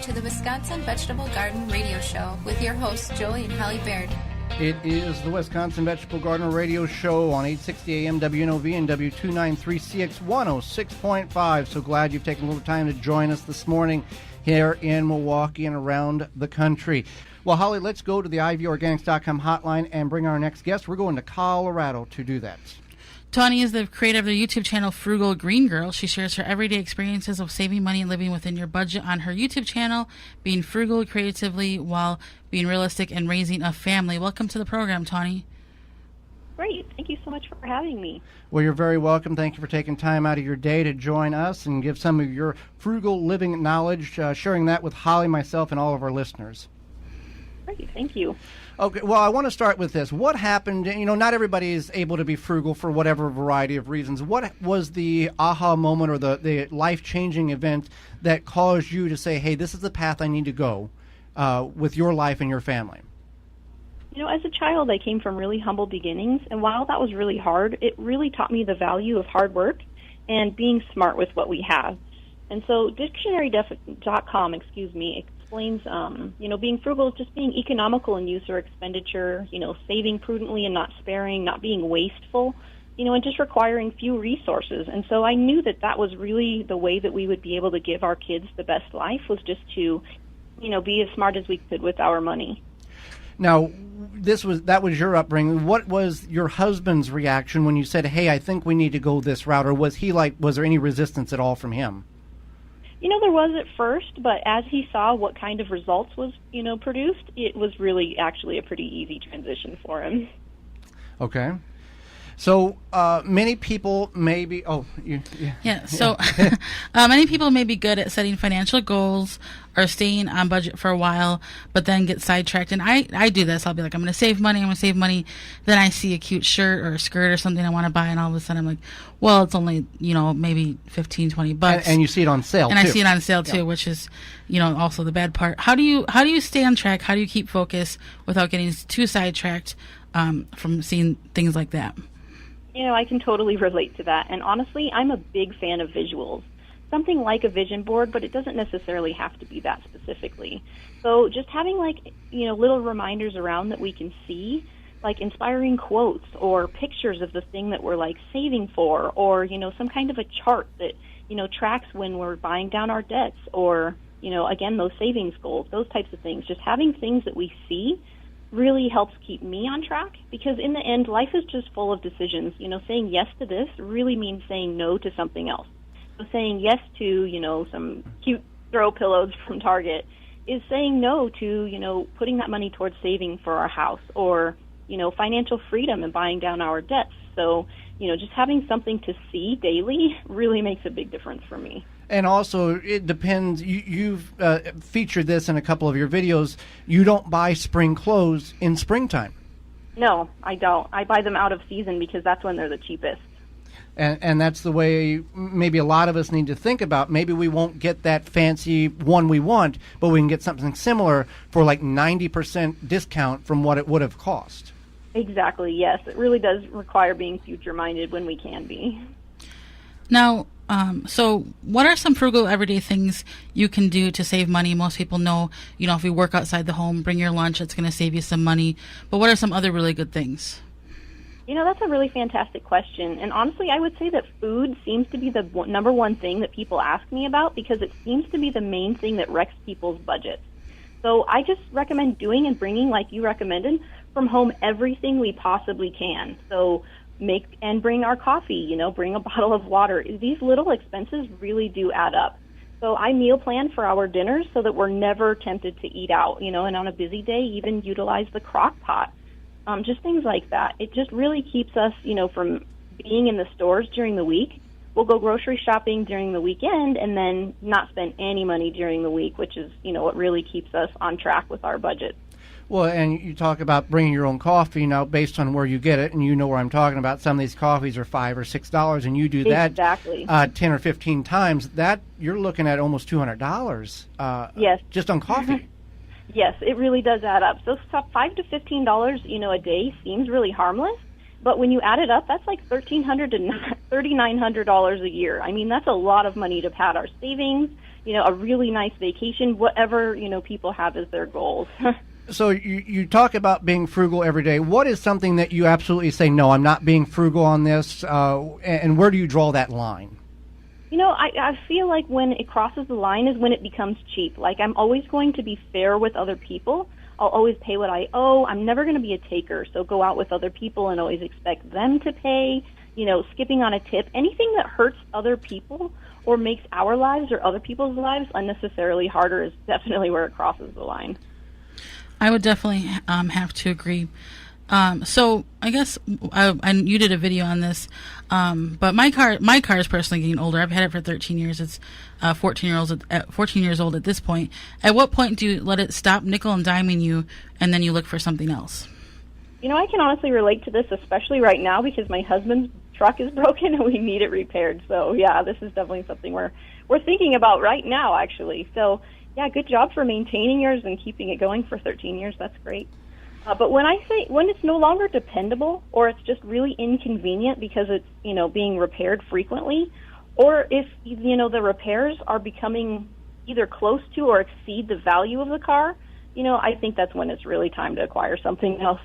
to the Wisconsin Vegetable Garden Radio Show with your hosts, Joey and Holly Baird. It is the Wisconsin Vegetable Garden Radio Show on 860 AM WNOV and W293CX 106.5. So glad you've taken a little time to join us this morning here in Milwaukee and around the country. Well, Holly, let's go to the ivorganics.com hotline and bring our next guest. We're going to Colorado to do that. Tawny is the creator of the YouTube channel Frugal Green Girl. She shares her everyday experiences of saving money and living within your budget on her YouTube channel, being frugal creatively while being realistic and raising a family. Welcome to the program, Tawny. Great. Thank you so much for having me. Well, you're very welcome. Thank you for taking time out of your day to join us and give some of your frugal living knowledge, sharing that with Holly, myself, and all of our listeners. Great. Thank you. Okay, well, I want to start with this. What happened? You know, not everybody is able to be frugal for whatever variety of reasons. What was the aha moment or the life-changing event that caused you to say, hey, this is the path I need to go with your life and your family? You know, as a child, I came from really humble beginnings, and while that was really hard, it really taught me the value of hard work and being smart with what we have. And so dictionary.com, explains, being frugal is just being economical in use or expenditure, saving prudently and not sparing, not being wasteful, and just requiring few resources. And so I knew that that was really the way that we would be able to give our kids the best life, was just to, be as smart as we could with our money. Now, that was your upbringing. What was your husband's reaction when you said, hey, I think we need to go this route? Or was there any resistance at all from him? There was at first, but as he saw what kind of results was, produced, it was really actually a pretty easy transition for him. Okay. So many people may be, many people may be good at setting financial goals or staying on budget for a while, but then get sidetracked. And I do this. I'll be like, I'm going to save money. Then I see a cute shirt or a skirt or something I want to buy, and all of a sudden I'm like, well, it's only, maybe $15-20. And you see it on sale, too. And I see it on sale, too, which is, also the bad part. How do you stay on track? How do you keep focus without getting too sidetracked from seeing things like that? I can totally relate to that. And honestly, I'm a big fan of visuals. Something like a vision board, but it doesn't necessarily have to be that specifically. So just having little reminders around that we can see, like inspiring quotes or pictures of the thing that we're saving for, or, some kind of a chart that, tracks when we're buying down our debts, or, again, those savings goals, those types of things. Just having things that we see really helps keep me on track, because in the end, life is just full of decisions. Saying yes to this really means saying no to something else. So saying yes to, some cute throw pillows from Target is saying no to, putting that money towards saving for our house, or, financial freedom and buying down our debts. So, just having something to see daily really makes a big difference for me. And also, it depends. You've featured this in a couple of your videos. You don't buy spring clothes in springtime. No, I don't. I buy them out of season because that's when they're the cheapest. And that's the way maybe a lot of us need to think about. Maybe we won't get that fancy one we want, but we can get something similar for 90% discount from what it would have cost. Exactly, yes. It really does require being future-minded when we can be. Now, so what are some frugal everyday things you can do to save money? Most people know, if you work outside the home, bring your lunch, it's going to save you some money. But what are some other really good things? That's a really fantastic question. And honestly, I would say that food seems to be the number one thing that people ask me about, because it seems to be the main thing that wrecks people's budgets. So I just recommend doing and bringing, like you recommended, from home everything we possibly can. So make and bring our coffee, bring a bottle of water. These little expenses really do add up. So I meal plan for our dinners so that we're never tempted to eat out, and on a busy day, even utilize the crock pot. Just things like that. It just really keeps us, from being in the stores during the week. We'll go grocery shopping during the weekend and then not spend any money during the week, which is, what really keeps us on track with our budget. Well, and you talk about bringing your own coffee now based on where you get it, and you know where I'm talking about. Some of these coffees are $5 or $6, and you do that exactly 10 or 15 times. That you're looking at almost $200 yes. just on coffee. Yes, it really does add up. So $5 to $15, a day seems really harmless, But when you add it up, that's like $1,300 to $3,900 a year. I mean, that's a lot of money to pad our savings, a really nice vacation, whatever, people have as their goals. So you talk about being frugal every day. What is something that you absolutely say, no, I'm not being frugal on this, and where do you draw that line? I feel like when it crosses the line is when it becomes cheap. Like, I'm always going to be fair with other people. I'll always pay what I owe. I'm never going to be a taker, so go out with other people and always expect them to pay, skipping on a tip. Anything that hurts other people or makes our lives or other people's lives unnecessarily harder is definitely where it crosses the line. I would definitely have to agree. So I guess you did a video on this, but my car is personally getting older. I've had it for 13 years. It's 14 years old at this point. At what point do you let it stop nickel and diming you, and then you look for something else? I can honestly relate to this, especially right now, because my husband's truck is broken and we need it repaired. So yeah, this is definitely something we're thinking about right now, actually. So yeah, good job for maintaining yours and keeping it going for 13 years. That's great. But when it's no longer dependable, or it's just really inconvenient because it's, being repaired frequently, or if, the repairs are becoming either close to or exceed the value of the car, I think that's when it's really time to acquire something else.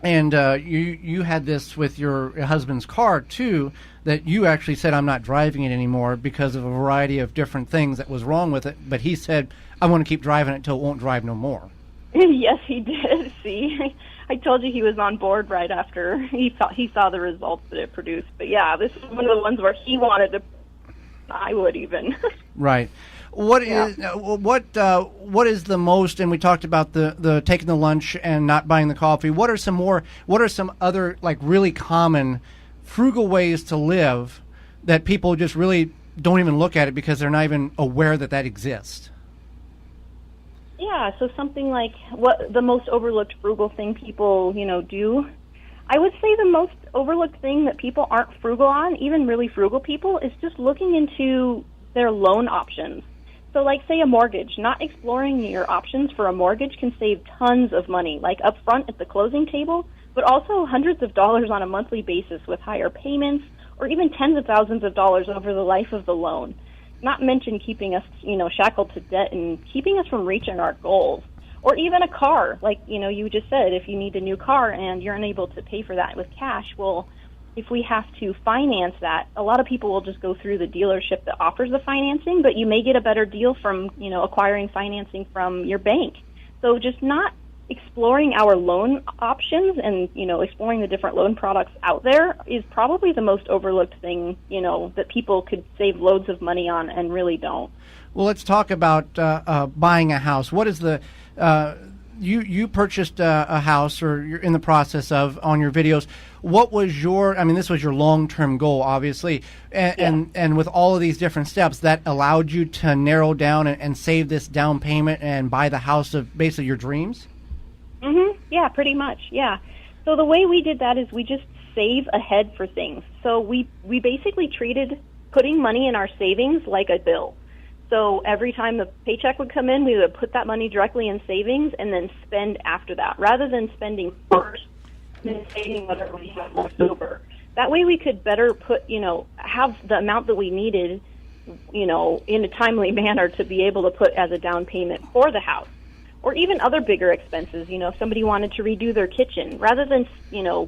And you had this with your husband's car, too, that you actually said, I'm not driving it anymore because of a variety of different things that was wrong with it. But he said, I want to keep driving it until it won't drive no more. Yes, he did. See, I told you he was on board right after he saw the results that it produced. But yeah, this is one of the ones where he wanted to. I would even. Right. What is the most? And we talked about the taking the lunch and not buying the coffee. What are some other like really common frugal ways to live that people just really don't even look at it because they're not even aware that exists? Yeah, so something like what the most overlooked frugal thing people, do. I would say the most overlooked thing that people aren't frugal on, even really frugal people, is just looking into their loan options. So like, say, a mortgage. Not exploring your options for a mortgage can save tons of money, like up front at the closing table, but also hundreds of dollars on a monthly basis with higher payments, or even tens of thousands of dollars over the life of the loan. Not mention keeping us, shackled to debt and keeping us from reaching our goals. Or even a car, like, you just said, if you need a new car and you're unable to pay for that with cash, well, if we have to finance that, a lot of people will just go through the dealership that offers the financing, but you may get a better deal from, acquiring financing from your bank. So just not exploring our loan options and, exploring the different loan products out there is probably the most overlooked thing, that people could save loads of money on and really don't. Well, let's talk about buying a house. What is the you purchased a house, or you're in the process of, on your videos. What was this was your long-term goal, obviously, and with all of these different steps, that allowed you to narrow down and save this down payment and buy the house of basically your dreams? Mm-hmm. Yeah, pretty much, yeah. So the way we did that is we just save ahead for things. So we basically treated putting money in our savings like a bill. So every time the paycheck would come in, we would put that money directly in savings and then spend after that, rather than spending first and then saving whatever we have left over. That way we could better put, have the amount that we needed, in a timely manner to be able to put as a down payment for the house. Or even other bigger expenses, if somebody wanted to redo their kitchen, rather than,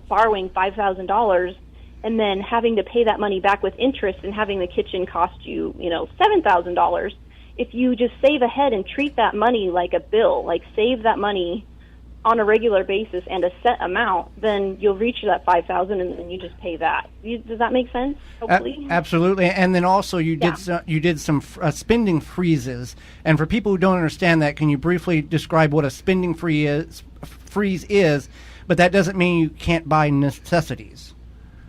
borrowing $5,000 and then having to pay that money back with interest and having the kitchen cost you, $7,000. If you just save ahead and treat that money like a bill, like save that money on a regular basis and a set amount, then you'll reach that $5,000 and then you just pay that. Does that make sense? Hopefully. Absolutely. And then also you did some spending freezes. And for people who don't understand that, can you briefly describe what a spending freeze is? But that doesn't mean you can't buy necessities.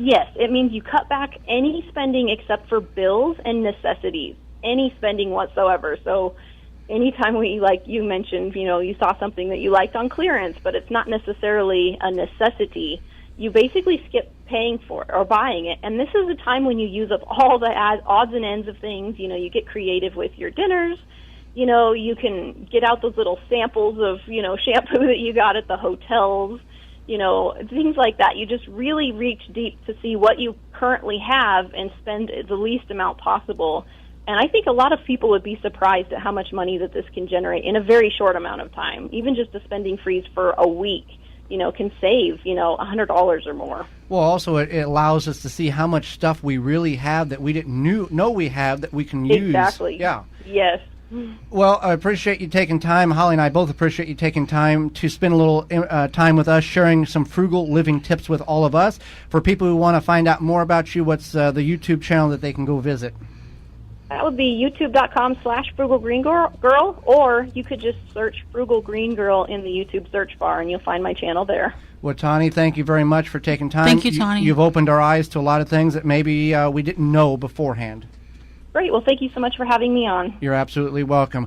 Yes, it means you cut back any spending except for bills and necessities, any spending whatsoever. So anytime like you mentioned, you saw something that you liked on clearance, but it's not necessarily a necessity, you basically skip paying for it or buying it. And this is a time when you use up all the odds and ends of things. You get creative with your dinners. You can get out those little samples of, shampoo that you got at the hotels. things like that. You just really reach deep to see what you currently have and spend the least amount possible. And I think a lot of people would be surprised at how much money that this can generate in a very short amount of time. Even just a spending freeze for a week, can save, $100 or more. Well, also it allows us to see how much stuff we really have that we didn't know we have that we can use. Exactly. Yeah. Yes. Well, I appreciate you taking time. Holly and I both appreciate you taking time to spend a little time with us, sharing some frugal living tips with all of us. For people who want to find out more about you, what's the YouTube channel that they can go visit? That would be youtube.com/frugalgreengirl, or you could just search Frugal Green Girl in the YouTube search bar, and you'll find my channel there. Well, Tani, thank you very much for taking time. Thank you, Tani. You've opened our eyes to a lot of things that maybe we didn't know beforehand. Great. Well, thank you so much for having me on. You're absolutely welcome.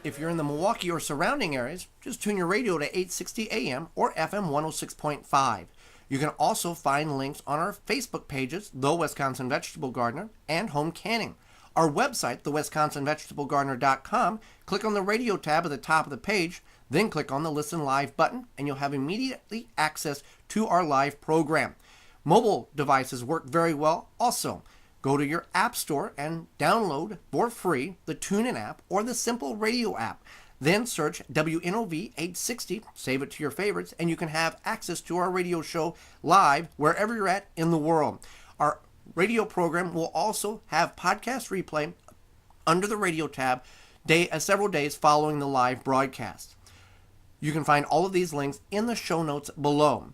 If you're in the Milwaukee or surrounding areas, just tune your radio to 860 AM or FM 106.5. You can also find links on our Facebook pages, The Wisconsin Vegetable Gardener and Home Canning. Our website, thewisconsinvegetablegardener.com, click on the radio tab at the top of the page, then click on the Listen Live button, and you'll have immediately access to our live program. Mobile devices work very well also. Go to your app store and download for free the TuneIn app or the Simple Radio app. Then search WNOV 860, save it to your favorites, and you can have access to our radio show live wherever you're at in the world. Our radio program will also have podcast replay under the radio tab several days following the live broadcast. You can find all of these links in the show notes below.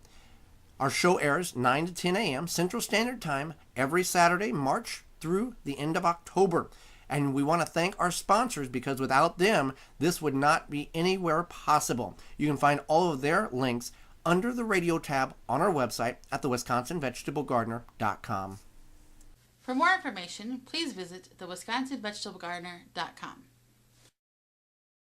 Our show airs 9 to 10 a.m. Central Standard Time every Saturday, March through the end of October. And we want to thank our sponsors because without them, this would not be anywhere possible. You can find all of their links under the radio tab on our website at thewisconsinvegetablegardener.com. For more information, please visit thewisconsinvegetablegardener.com.